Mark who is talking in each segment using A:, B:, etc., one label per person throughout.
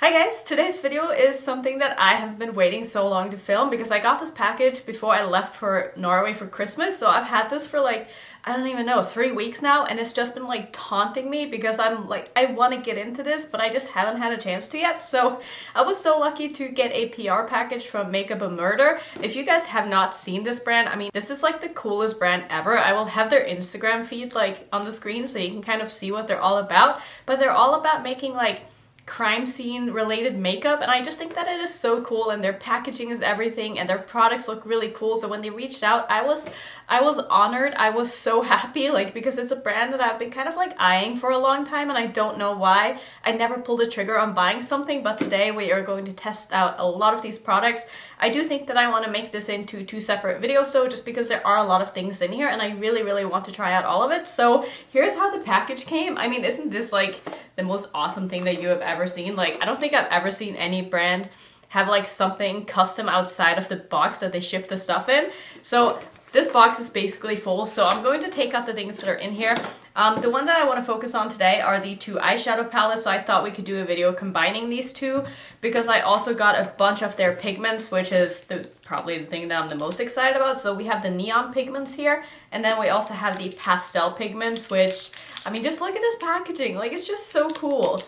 A: Hi guys, today's video is something that I have been waiting so long to film because I got this package before I left for Norway for Christmas. So I've had this for like, I don't even know, 3 weeks now, and it's just been like taunting me because I'm like, I want to get into this, but I just haven't had a chance to yet. So I was so lucky to get a PR package from Makeup a Murder. If you guys have not seen this brand, I mean, this is like the coolest brand ever. I will have their Instagram feed like on the screen so you can kind of see what they're all about, but they're all about making like crime scene related makeup, and I just think that it is so cool, and their packaging is everything, and their products look really cool. So when they reached out, I was honored. I was so happy, like, because it's a brand that I've been kind of like eyeing for a long time, and I don't know why. I never pulled the trigger on buying something, but today we are going to test out a lot of these products. I do think that I want to make this into 2 separate videos though, just because there are a lot of things in here and I really want to try out all of it. So here's how the package came. I mean, isn't this like the most awesome thing that you have ever seen? Like, I don't think I've ever seen any brand have like something custom outside of the box that they ship the stuff in. So this box is basically full, so I'm going to take out the things that are in here. The one that I want to focus on today are the 2 eyeshadow palettes, so I thought we could do a video combining these 2 because I also got a bunch of their pigments, which is probably the thing that I'm the most excited about. So we have the neon pigments here, and then we also have the pastel pigments, which, I mean, just look at this packaging. Like, it's just so cool.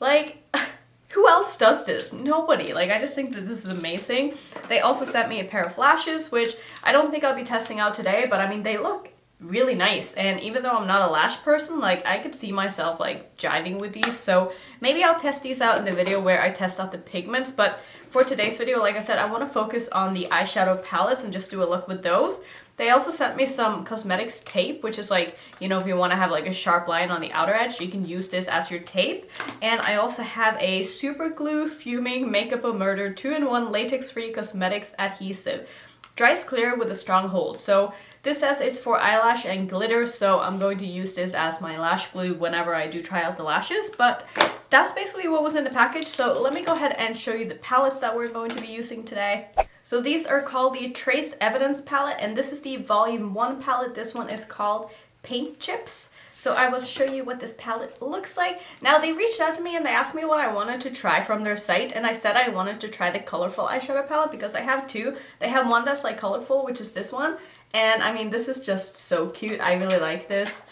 A: Like, who else does this? Nobody. Like, I just think that this is amazing. They also sent me a pair of lashes, which I don't think I'll be testing out today, but I mean, they look really nice. And even though I'm not a lash person, like, I could see myself like jiving with these. So maybe I'll test these out in the video where I test out the pigments. But for today's video, like I said, I want to focus on the eyeshadow palettes and just do a look with those. They also sent me some cosmetics tape, which is like, you know, if you want to have like a sharp line on the outer edge, you can use this as your tape. And I also have a super glue fuming Makeup a Murder 2-in-1 latex-free cosmetics adhesive. Dries clear with a strong hold. So this says it's for eyelash and glitter, so I'm going to use this as my lash glue whenever I do try out the lashes. But that's basically what was in the package. So let me go ahead and show you the palettes that we're going to be using today. So these are called the Trace Evidence palette, and this is the Volume 1 palette. This one is called Paint Chips. So I will show you what this palette looks like. Now, they reached out to me and they asked me what I wanted to try from their site, and I said I wanted to try the colorful eyeshadow palette because I have 2. They have one that's like colorful, which is this one, and I mean, this is just so cute. I really like this.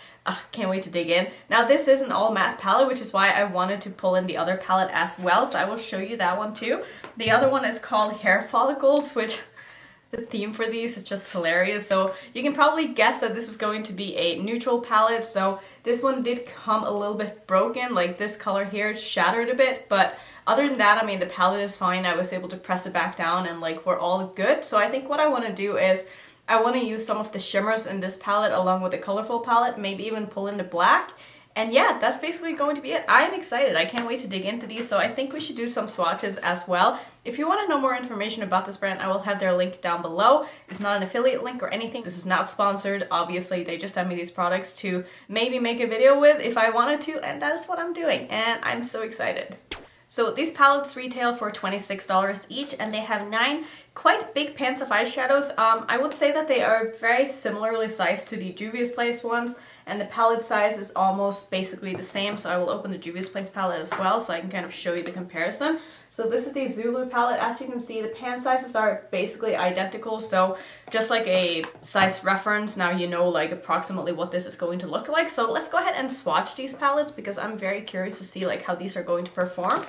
A: Can't wait to dig in. Now, this is an all matte palette, which is why I wanted to pull in the other palette as well, so I will show you that one too. The other one is called Hair Follicles, which the theme for these is just hilarious. So you can probably guess that this is going to be a neutral palette. So this one did come a little bit broken, like this color here shattered a bit, but other than that, I mean, the palette is fine. I was able to press it back down and like we're all good. So I think what I want to do is I want to use some of the shimmers in this palette along with the colorful palette, maybe even pull in the black. And yeah, that's basically going to be it. I am excited. I can't wait to dig into these, so I think we should do some swatches as well. If you want to know more information about this brand, I will have their link down below. It's not an affiliate link or anything. This is not sponsored. Obviously, they just sent me these products to maybe make a video with if I wanted to, and that is what I'm doing, and I'm so excited. So these palettes retail for $26 each, and they have 9 quite big pans of eyeshadows. I would say that they are very similarly sized to the Juvia's Place ones, and the palette size is almost basically the same. So I will open the Juvia's Place palette as well so I can kind of show you the comparison. So this is the Zulu palette. As you can see, the pan sizes are basically identical. So just like a size reference, now you know like approximately what this is going to look like. So let's go ahead and swatch these palettes because I'm very curious to see like how these are going to perform.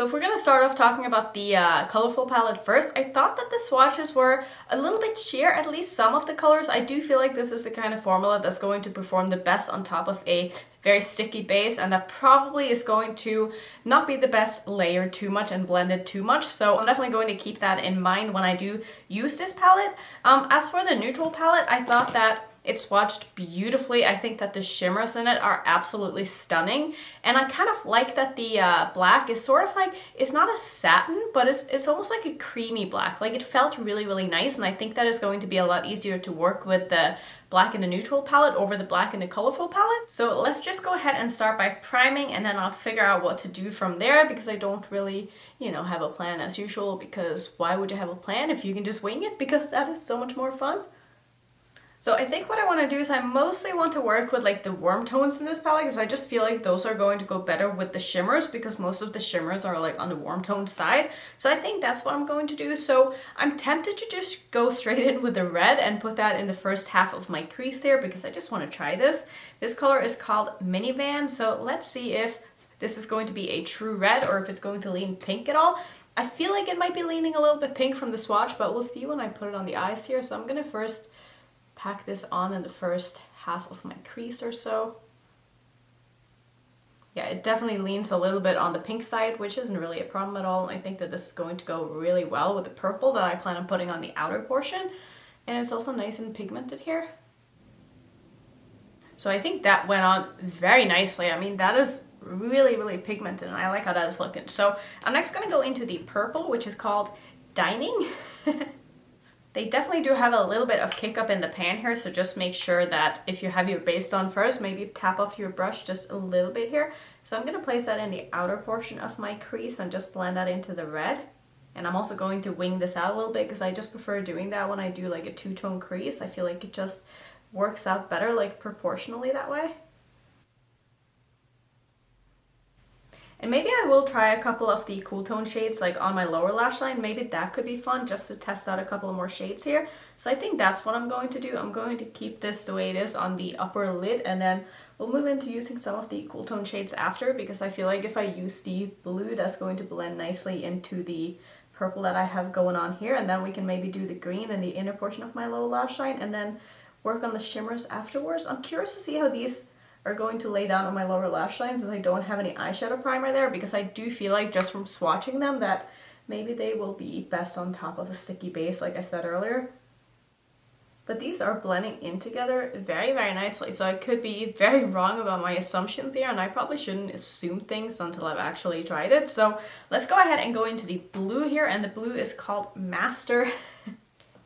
A: So if we're going to start off talking about the colorful palette first, I thought that the swatches were a little bit sheer, at least some of the colors. I do feel like this is the kind of formula that's going to perform the best on top of a very sticky base, and that probably is going to not be the best layered too much and blended too much. So I'm definitely going to keep that in mind when I do use this palette. As for the neutral palette, I thought that it swatched beautifully. I think that the shimmers in it are absolutely stunning, and I kind of like that the black is sort of like, it's not a satin, but it's almost like a creamy black. Like, it felt really, really nice, and I think that is going to be a lot easier to work with the black in the neutral palette over the black in the colorful palette. So let's just go ahead and start by priming, and then I'll figure out what to do from there, because I don't really, you know, have a plan as usual, because why would you have a plan if you can just wing it? Because that is so much more fun. So I think what I want to do is I mostly want to work with like the warm tones in this palette, because I just feel like those are going to go better with the shimmers, because most of the shimmers are like on the warm tone side. So I think that's what I'm going to do. So I'm tempted to just go straight in with the red and put that in the first half of my crease there, because I just want to try this. This color is called Minivan. So let's see if this is going to be a true red or if it's going to lean pink at all. I feel like it might be leaning a little bit pink from the swatch, but we'll see when I put it on the eyes here. So I'm going to first pack this on in the first half of my crease or so. Yeah, it definitely leans a little bit on the pink side, which isn't really a problem at all. I think that this is going to go really well with the purple that I plan on putting on the outer portion. And it's also nice and pigmented here. So I think that went on very nicely. I mean, that is really, really pigmented, and I like how that is looking. So I'm next going to go into the purple, which is called Dining. They definitely do have a little bit of kick up in the pan here, so just make sure that if you have your base on first, maybe tap off your brush just a little bit here. So I'm going to place that in the outer portion of my crease and just blend that into the red. And I'm also going to wing this out a little bit, because I just prefer doing that when I do like a two-tone crease. I feel like it just works out better, like proportionally that way. And maybe I will try a couple of the cool tone shades like on my lower lash line. Maybe that could be fun, just to test out a couple of more shades here. So I think that's what I'm going to do. I'm going to keep this the way it is on the upper lid, and then we'll move into using some of the cool tone shades after, because I feel like if I use the blue, that's going to blend nicely into the purple that I have going on here. And then we can maybe do the green in the inner portion of my lower lash line and then work on the shimmers afterwards. I'm curious to see how these are going to lay down on my lower lash lines, as I don't have any eyeshadow primer there, because I do feel like just from swatching them that maybe they will be best on top of a sticky base, like I said earlier. But these are blending in together very, very nicely, so I could be very wrong about my assumptions here, and I probably shouldn't assume things until I've actually tried it. So let's go ahead and go into the blue here, and the blue is called Master.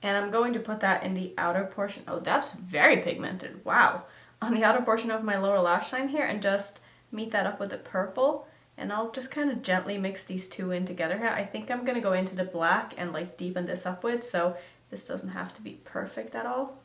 A: And I'm going to put that in the outer portion. Oh, that's very pigmented, wow. On the outer portion of my lower lash line here, and just meet that up with the purple, and I'll just kind of gently mix these two in together here. I think I'm going to go into the black and like deepen this up with, so this doesn't have to be perfect at all.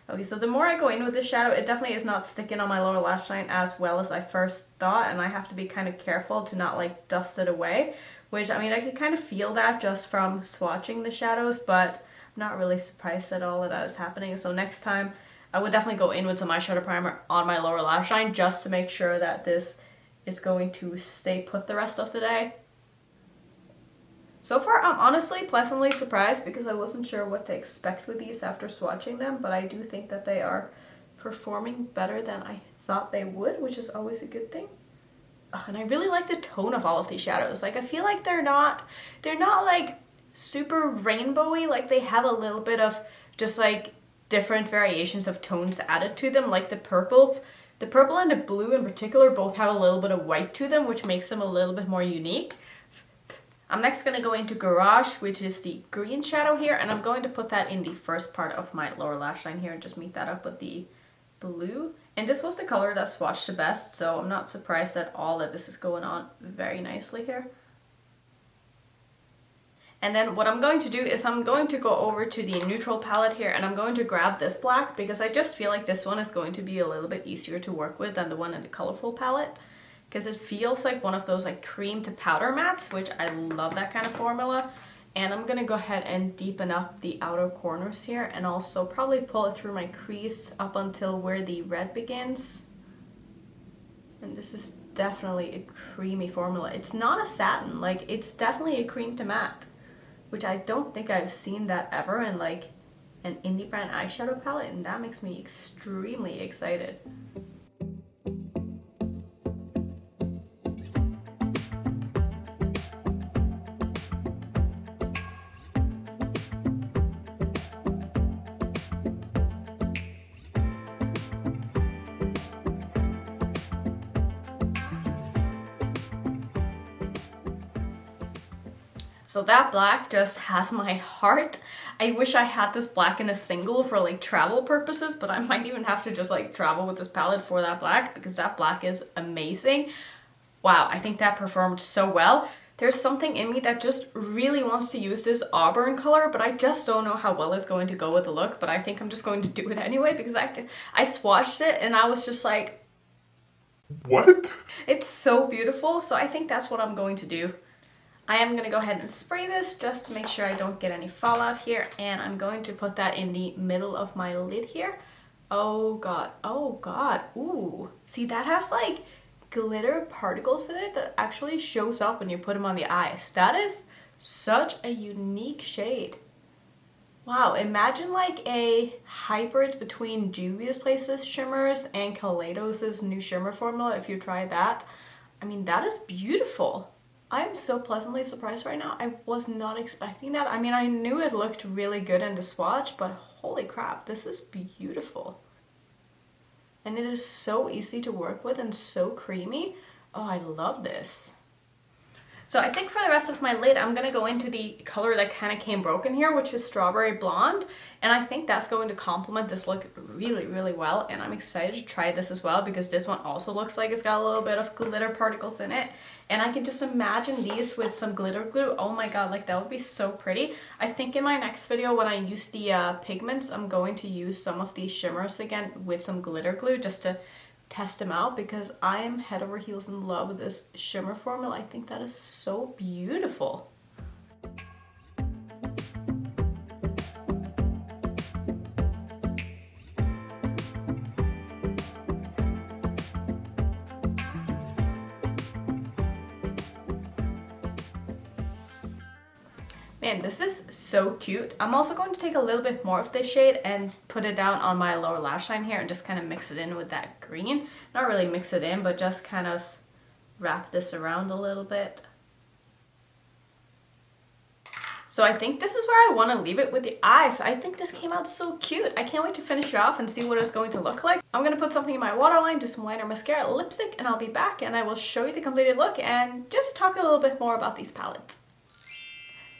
A: Okay, so the more I go in with this shadow, it definitely is not sticking on my lower lash line as well as I first thought, and I have to be kind of careful to not like dust it away, which, I mean, I could kind of feel that just from swatching the shadows, but I'm not really surprised at all that is happening. So next time I would definitely go in with some eyeshadow primer on my lower lash line, just to make sure that this is going to stay put the rest of the day. So far, I'm honestly pleasantly surprised, because I wasn't sure what to expect with these after swatching them, but I do think that they are performing better than I thought they would, which is always a good thing. Oh, and I really like the tone of all of these shadows. Like, I feel like they're not like super rainbowy, like they have a little bit of just like different variations of tones added to them, like the purple and the blue in particular both have a little bit of white to them, which makes them a little bit more unique. I'm next going to go into Garage, which is the green shadow here, and I'm going to put that in the first part of my lower lash line here and just meet that up with the blue. And this was the color that swatched the best, so I'm not surprised at all that this is going on very nicely here. And then what I'm going to do is I'm going to go over to the neutral palette here, and I'm going to grab this black, because I just feel like this one is going to be a little bit easier to work with than the one in the colorful palette, because it feels like one of those like cream to powder mattes, which I love that kind of formula. And I'm going to go ahead and deepen up the outer corners here, and also probably pull it through my crease up until where the red begins. And this is definitely a creamy formula. It's not a satin, like it's definitely a cream to matte, which I don't think I've seen that ever in like an indie brand eyeshadow palette, and that makes me extremely excited. So that black just has my heart. I wish I had this black in a single for like travel purposes, but I might even have to just like travel with this palette for that black because that black is amazing. Wow, I think that performed so well. There's something in me that just really wants to use this auburn color, but I just don't know how well it's going to go with the look, but I think I'm just going to do it anyway because I swatched it and I was just like, what? It's so beautiful, so I think that's what I'm going to do. I am going to go ahead and spray this just to make sure I don't get any fallout here, and I'm going to put that in the middle of my lid here. Oh god, ooh. See, that has like glitter particles in it that actually shows up when you put them on the eyes. That is such a unique shade. Wow, imagine like a hybrid between Juvia's Places shimmers and Kaleidos' new shimmer formula if you try that. I mean, that is beautiful. I'm so pleasantly surprised right now. I was not expecting that. I mean, I knew it looked really good in the swatch, but holy crap, this is beautiful. And it is so easy to work with and so creamy. Oh, I love this. So I think for the rest of my lid, I'm going to go into the color that kind of came broken here, which is Strawberry Blonde. And I think that's going to complement this look really, really well. And I'm excited to try this as well because this one also looks like it's got a little bit of glitter particles in it. And I can just imagine these with some glitter glue. Oh my god, like that would be so pretty. I think in my next video when I use the pigments, I'm going to use some of these shimmers again with some glitter glue just to test them out because I am head over heels in love with this shimmer formula. I think that is so beautiful. Man, this is so cute. I'm also going to take a little bit more of this shade and put it down on my lower lash line here and just kind of mix it in with that green. Not really mix it in, but just kind of wrap this around a little bit. So I think this is where I want to leave it with the eyes. I think this came out so cute. I can't wait to finish it off and see what it's going to look like. I'm going to put something in my waterline, do some liner, mascara, lipstick, and I'll be back and I will show you the completed look and just talk a little bit more about these palettes.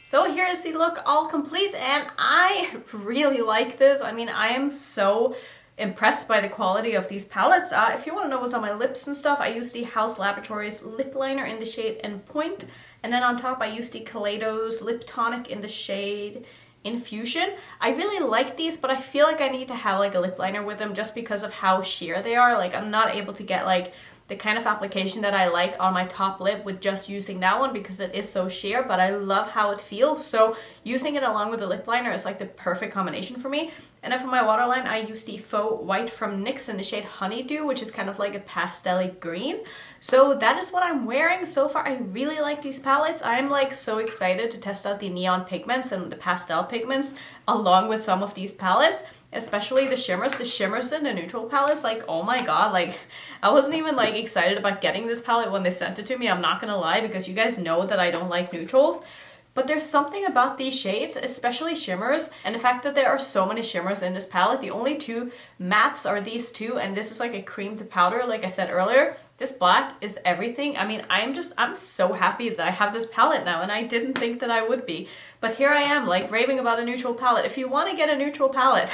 A: So here is the look all complete and I really like this. I mean, I am so impressed by the quality of these palettes. If you want to know what's on my lips and stuff, I use the House Laboratories lip liner in the shade Endpoint. And then on top I use the Kaleidos lip tonic in the shade Infusion. I really like these, but I feel like I need to have like a lip liner with them just because of how sheer they are. Like I'm not able to get like the kind of application that I like on my top lip with just using that one because it is so sheer, but I love how it feels. So using it along with the lip liner is like the perfect combination for me. And then for my waterline, I use the Faux White from NYX in the shade Honeydew, which is kind of like a pastel-y green. So that is what I'm wearing so far. I really like these palettes. I'm like so excited to test out the neon pigments and the pastel pigments along with some of these palettes. Especially the shimmers in the neutral palettes, like oh my god, like I wasn't even like excited about getting this palette when they sent it to me, I'm not gonna lie, because you guys know that I don't like neutrals. But there's something about these shades, especially shimmers, and the fact that there are so many shimmers in this palette. The only two mattes are these two, and this is like a cream to powder, like I said earlier. This black is everything. I mean, I'm so happy that I have this palette now, and I didn't think that I would be. But here I am, like, raving about a neutral palette. If you want to get a neutral palette,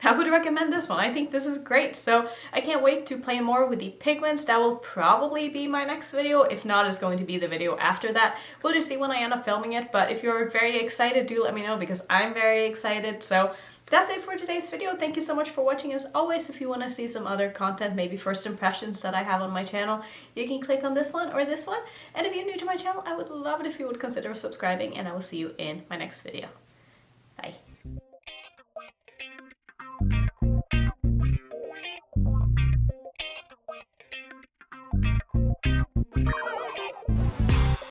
A: I would recommend this one. I think this is great. So I can't wait to play more with the pigments. That will probably be my next video. If not, it's going to be the video after that. We'll just see when I end up filming it. But if you're very excited, do let me know because I'm very excited. So that's it for today's video. Thank you so much for watching. As always, if you want to see some other content, maybe first impressions that I have on my channel, you can click on this one or this one. And if you're new to my channel, I would love it if you would consider subscribing, and I will see you in my next video. Bye.